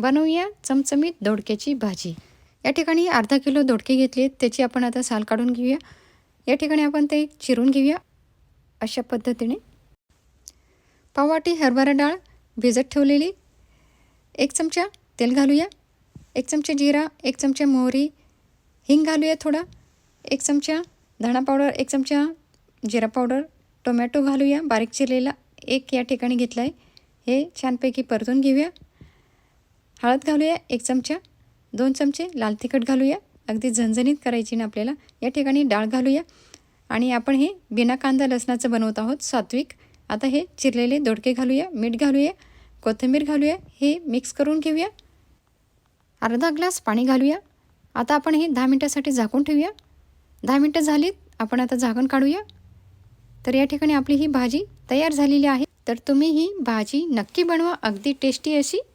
बनवूया चमचमीत दोडक्याची भाजी। या ठिकाणी अर्धा किलो दोडके घेतले, त्याची आपण आता साल काढून घेऊया। या ठिकाणी आपण ते चिरून घेऊया अशा पद्धतीने। पाववाटी हरभरा डाळ भिजत ठेवलेली, 1 चमचा तेल घालूया, 1 चमचा जिरा, 1 चमचा मोहरी, हिंग घालूया थोडा, 1 चमचा धणा पावडर, 1 चमचा जिरा पावडर, टोमॅटो घालूया बारीक चिरलेला 1 या ठिकाणी घेतला आहे। हे छानपैकी परतून घेऊया। हळद घालूया 1 चमचा, 2 चमचे लाल तिखट घालूया, अगदी झणझणीत करायची ना आपल्याला। या ठिकाणी डाळ घालूया आणि आपण हे बिना कांदा लसणाचं बनवत आहोत सात्विक। आता हे चिरलेले दोडके घालूया, मीठ घालूया, कोथिंबीर घालूया, हे मिक्स करून घेऊया। अर्धा ग्लास पाणी घालूया। आता आपण हे 10 मिनिटांसाठी झाकून ठेवूया। 10 मिनिटं झालीत, आपण आता झाकण काढूया। तर या ठिकाणी आपली ही भाजी तयार झालेली आहे। तर तुम्ही ही भाजी नक्की बनवा, अगदी टेस्टी अशी।